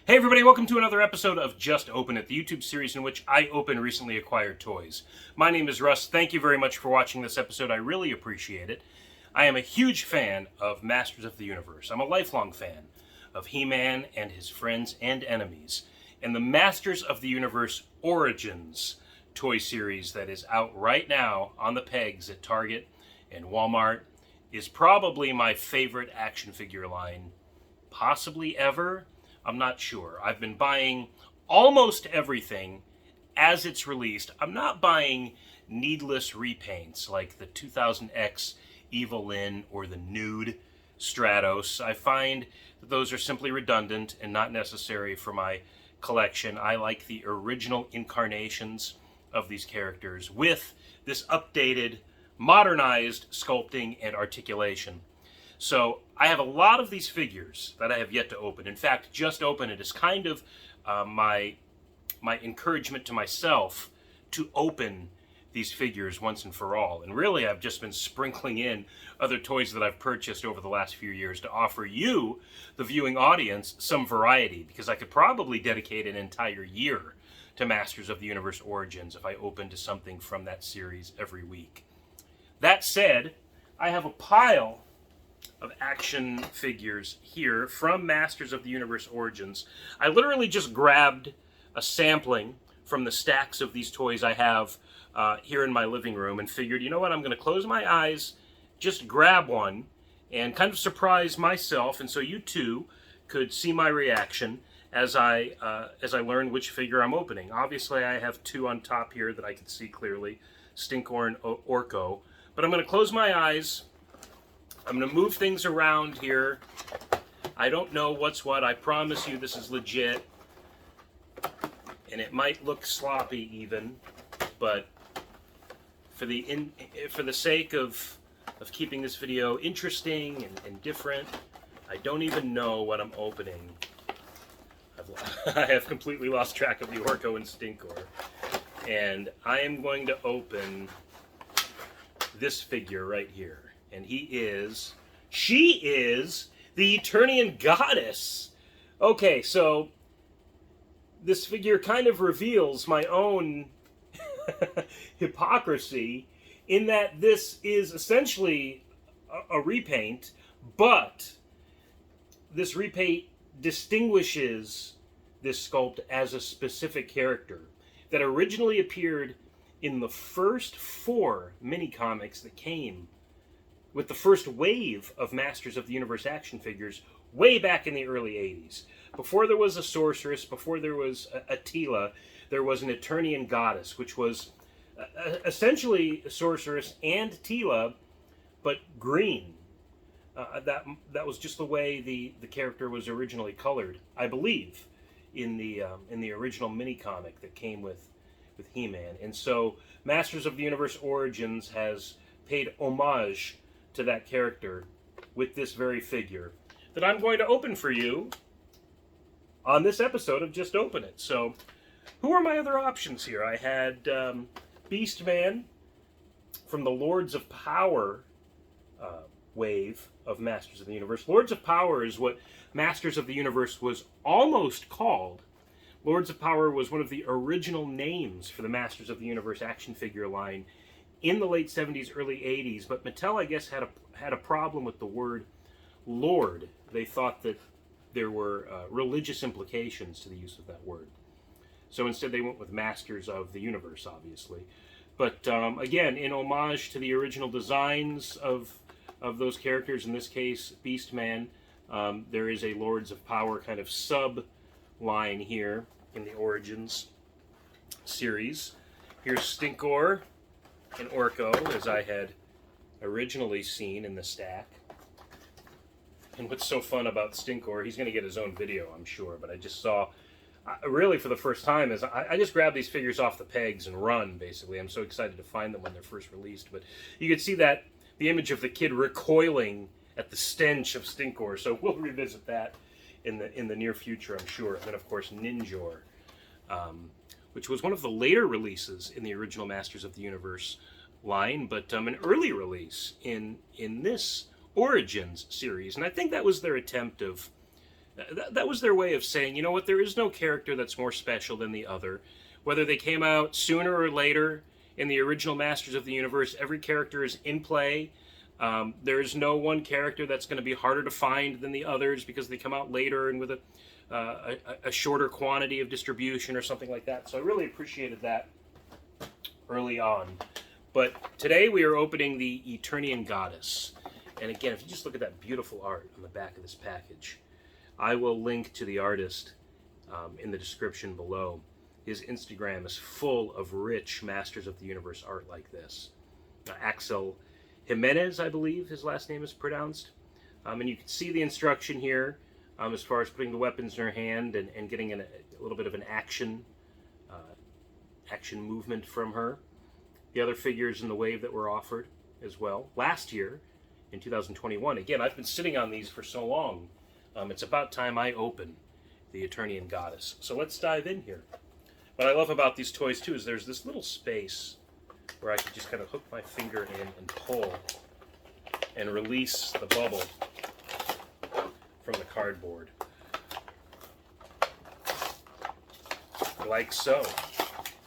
Hey everybody, welcome to another episode of Just Open It, the YouTube series in which I open recently acquired toys. My name is Russ. Thank you very much for watching this episode. I really appreciate it. I am a huge fan of Masters of the Universe. I'm a lifelong fan of He-Man and his friends and enemies. And the Masters of the Universe Origins toy series that is out right now on the pegs at Target and Walmart is probably my favorite action figure line, possibly ever. I'm not sure. I've been buying almost everything as it's released. I'm not buying needless repaints like the 2000X Evelyn or the Nude Stratos. I find that those are simply redundant and not necessary for my collection. I like the original incarnations of these characters with this updated, modernized sculpting and articulation. So I have a lot of these figures that I have yet to open. In fact, Just Open It is kind of my encouragement to myself to open these figures once and for all. And really, I've just been sprinkling in other toys that I've purchased over the last few years to offer you, the viewing audience, some variety, because I could probably dedicate an entire year to Masters of the Universe Origins if I opened to something from that series every week. That said, I have a pile of action figures here from Masters of the Universe Origins. I literally just grabbed a sampling from the stacks of these toys I have here in my living room and figured, you know what, I'm going to close my eyes, just grab one, and kind of surprise myself, and so you too could see my reaction as I learn which figure I'm opening. Obviously, I have two on top here that I can see clearly, Stinkor and Orko, but I'm going to close my eyes. I'm going to move things around here. I don't know what's what. I promise you this is legit. And it might look sloppy even, but for the sake of keeping this video interesting and different, I don't even know what I'm opening. I have completely lost track of the Orko and Stinkor. And I am going to open this figure right here. And she is the Eternian Goddess. Okay, so this figure kind of reveals my own hypocrisy in that this is essentially a repaint, but this repaint distinguishes this sculpt as a specific character that originally appeared in the first 4 mini-comics that came with the first wave of Masters of the Universe action figures way back in the early 80s. Before there was a sorceress, before there was a Tila, there was an Eternian Goddess, which was essentially a sorceress and Tila, but green. That was just the way the character was originally colored, I believe, in the original mini-comic that came with He-Man. And so Masters of the Universe Origins has paid homage to that character with this very figure that I'm going to open for you on this episode of Just Open It. So, who are my other options here? I had Beastman from the Lords of Power wave of Masters of the Universe. Lords of Power is what Masters of the Universe was almost called. Lords of Power was one of the original names for the Masters of the Universe action figure line in the late 70s, early 80s, but Mattel, I guess, had a problem with the word Lord. They thought that there were religious implications to the use of that word. So instead they went with Masters of the Universe, obviously. But again, in homage to the original designs of those characters, in this case, Beastman, there is a Lords of Power kind of sub-line here in the Origins series. Here's Stinkor and Orko, as I had originally seen in the stack. And what's so fun about Stinkor, he's going to get his own video, I'm sure, but I just saw, really for the first time, is I just grabbed these figures off the pegs and run, basically. I'm so excited to find them when they're first released. But you can see that, the image of the kid recoiling at the stench of Stinkor, so we'll revisit that in the near future, I'm sure. And then, of course, Ninjor, which was one of the later releases in the original Masters of the Universe line, but an early release in this Origins series. And I think that was their attempt of That was their way of saying, you know what, there is no character that's more special than the other. Whether they came out sooner or later in the original Masters of the Universe, every character is in play. There is no one character that's going to be harder to find than the others because they come out later and with a shorter quantity of distribution or something like that. So I really appreciated that early on. But today we are opening the Eternian Goddess. And again, if you just look at that beautiful art on the back of this package, I will link to the artist in the description below. His Instagram is full of rich Masters of the Universe art like this. Axel Jimenez, I believe his last name is pronounced. And you can see the instruction here as far as putting the weapons in her hand and getting a little bit of an action movement from her. The other figures in the wave that were offered as well. Last year, in 2021, again, I've been sitting on these for so long. It's about time I open the Eternian Goddess. So let's dive in here. What I love about these toys too is there's this little space where I can just kind of hook my finger in and pull and release the bubble from the cardboard. Like so.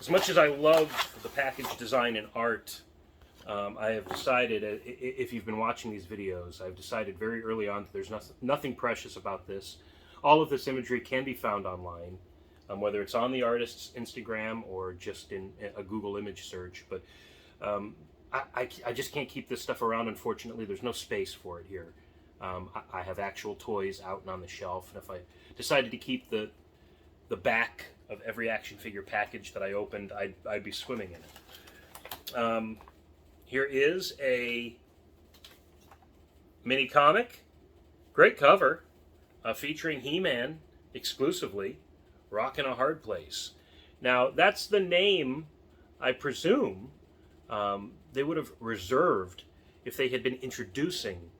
As much as I love the package design and art, I have decided, if you've been watching these videos, I've decided very early on that there's nothing precious about this. All of this imagery can be found online, whether it's on the artist's Instagram or just in a Google image search. But I just can't keep this stuff around, unfortunately. There's no space for it here. I have actual toys out and on the shelf, and if I decided to keep the back of every action figure package that I opened, I'd be swimming in it. Here is a mini comic, great cover, featuring He-Man exclusively, Rockin' a Hard Place. Now, that's the name, I presume, they would have reserved if they had been introducing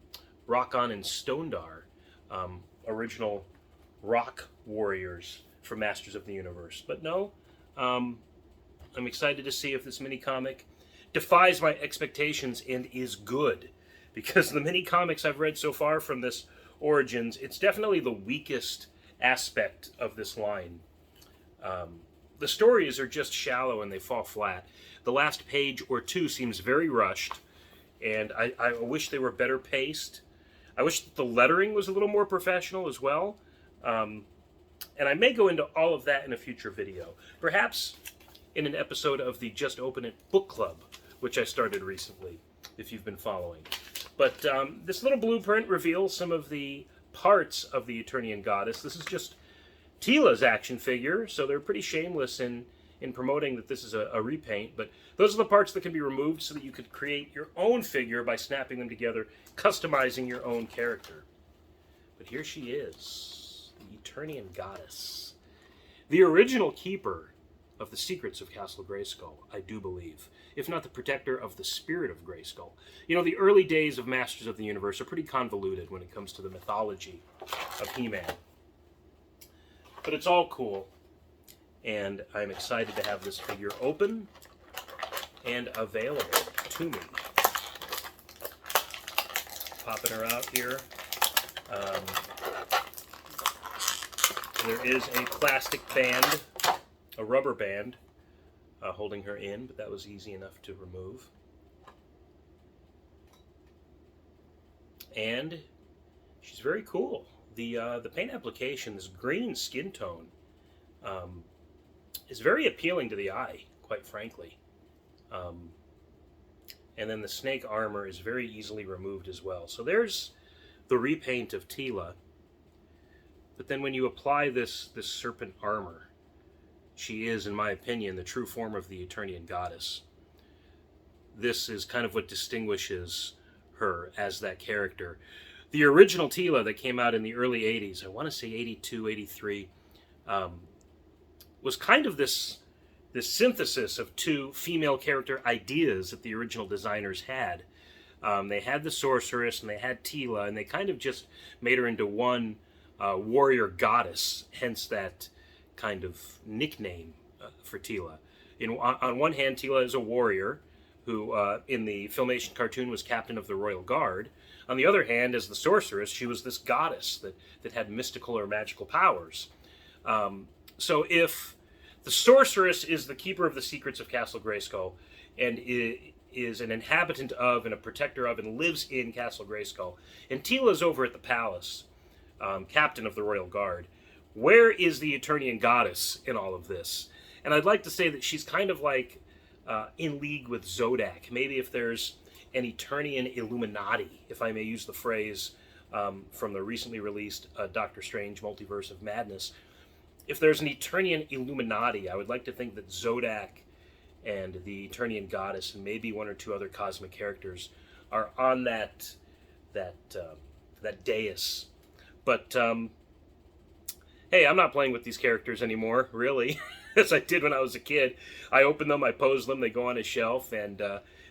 Rock-On and Stondar, original rock warriors for Masters of the Universe. But no, I'm excited to see if this mini comic defies my expectations and is good, because the mini comics I've read so far from this Origins, it's definitely the weakest aspect of this line. The stories are just shallow and they fall flat. The last page or two seems very rushed, and I wish they were better paced. I wish that the lettering was a little more professional as well. And I may go into all of that in a future video. Perhaps in an episode of the Just Open It book club, which I started recently, if you've been following. But this little blueprint reveals some of the parts of the Eternian Goddess. This is just Teela's action figure, so they're pretty shameless in promoting that this is a repaint. But those are the parts that can be removed so that you could create your own figure by snapping them together, customizing your own character. But here she is, the Eternian Goddess. The original keeper of the secrets of Castle Grayskull, I do believe, if not the protector of the spirit of Grayskull. You know, the early days of Masters of the Universe are pretty convoluted when it comes to the mythology of He-Man. But it's all cool, and I'm excited to have this figure open and available to me. Popping her out here. There is a plastic band, a rubber band, holding her in, but that was easy enough to remove. And she's very cool. The paint application, this green skin tone, is very appealing to the eye, quite frankly. And then the snake armor is very easily removed as well. So there's the repaint of Teela. But then when you apply this serpent armor, she is, in my opinion, the true form of the Eternian Goddess. This is kind of what distinguishes her as that character. The original Teela that came out in the early 80s, I want to say 82, 83, was kind of this synthesis of two female character ideas that the original designers had. They had the sorceress and they had Teela, and they kind of just made her into one warrior goddess, hence that kind of nickname for Teela. On one hand, Teela is a warrior who, in the Filmation cartoon, was captain of the Royal Guard. On the other hand, as the sorceress, she was this goddess that had mystical or magical powers. So if the sorceress is the keeper of the secrets of Castle Grayskull and is an inhabitant of and a protector of and lives in Castle Grayskull, and Tila's over at the palace, captain of the Royal Guard, where is the Eternian Goddess in all of this? And I'd like to say that she's kind of like in league with Zodak. Maybe if there's an Eternian Illuminati, if I may use the phrase from the recently released Doctor Strange Multiverse of Madness. If there's an Eternian Illuminati, I would like to think that Zodak and the Eternian Goddess and maybe one or two other cosmic characters are on that dais. But hey, I'm not playing with these characters anymore, really, as I did when I was a kid. I open them, I pose them, they go on a shelf, and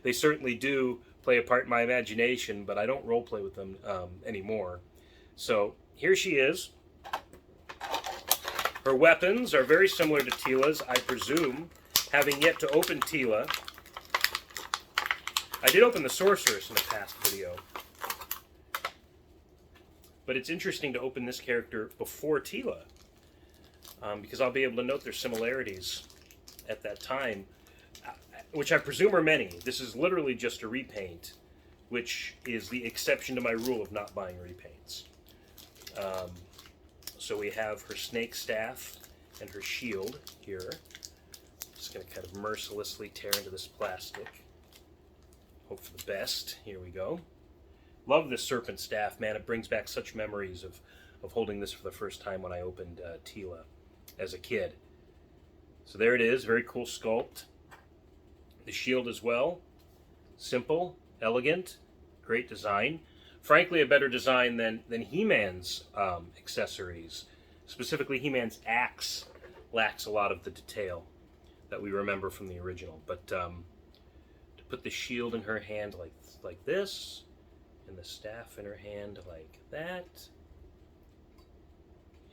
they certainly do play a part in my imagination, but I don't roleplay with them anymore. So here she is. Her weapons are very similar to Tila's, I presume, having yet to open Tila. I did open the sorceress in a past video, but it's interesting to open this character before Tila, because I'll be able to note their similarities at that time, which I presume are many. This is literally just a repaint, which is the exception to my rule of not buying repaints. So we have her snake staff and her shield here. Just going to kind of mercilessly tear into this plastic. Hope for the best. Here we go. Love this serpent staff, man. It brings back such memories of holding this for the first time when I opened Tila as a kid. So there it is. Very cool sculpt. The shield as well. Simple, elegant, great design. Frankly, a better design than He-Man's accessories. Specifically, He-Man's axe lacks a lot of the detail that we remember from the original. But to put the shield in her hand like this, and the staff in her hand like that,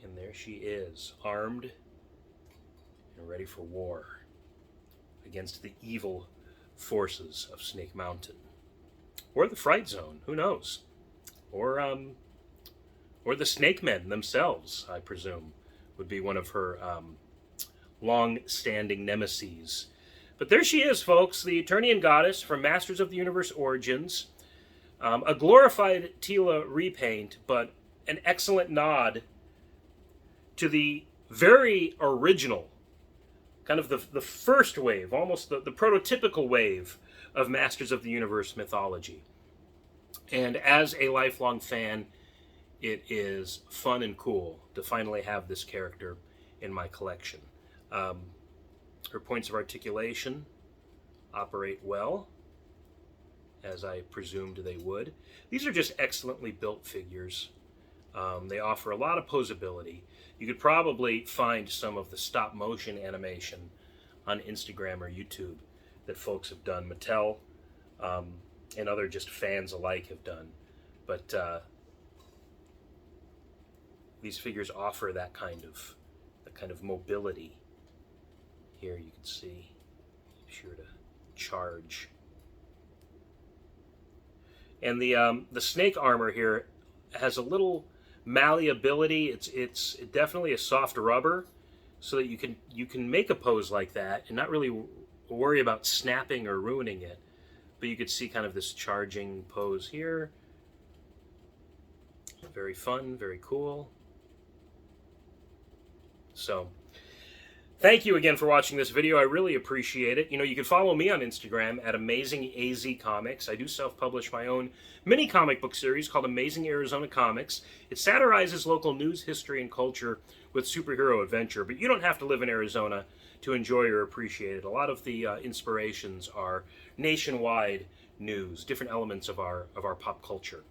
and there she is, armed and ready for war against the evil forces of Snake Mountain. Or the Fright Zone, who knows? Or the Snake Men themselves, I presume, would be one of her long-standing nemeses. But there she is, folks, the Eternian Goddess from Masters of the Universe Origins. A glorified Tila repaint, but an excellent nod to the very original, kind of the first wave, almost the prototypical wave of Masters of the Universe mythology. And as a lifelong fan, it is fun and cool to finally have this character in my collection. Her points of articulation operate well, as I presumed they would. These are just excellently built figures. They offer a lot of posability. You could probably find some of the stop motion animation on Instagram or YouTube that folks have done. Mattel and other just fans alike have done. But these figures offer that kind of mobility. Here you can see, sure to charge. And the snake armor here has a little malleability. It's definitely a soft rubber, so that you can make a pose like that and not really worry about snapping or ruining it. But you could see kind of this charging pose here. Very fun, very cool. So, thank you again for watching this video. I really appreciate it. You know, you can follow me on Instagram at AmazingAZComics. I do self-publish my own mini comic book series called Amazing Arizona Comics. It satirizes local news, history, and culture with superhero adventure, but you don't have to live in Arizona to enjoy or appreciate it. A lot of the inspirations are nationwide news, different elements of our pop culture.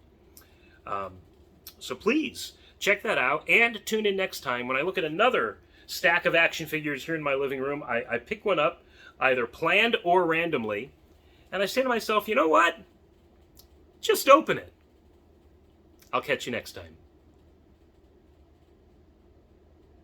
So please check that out and tune in next time when I look at another stack of action figures here in my living room. I pick one up, either planned or randomly, and I say to myself, you know what? Just open it. I'll catch you next time.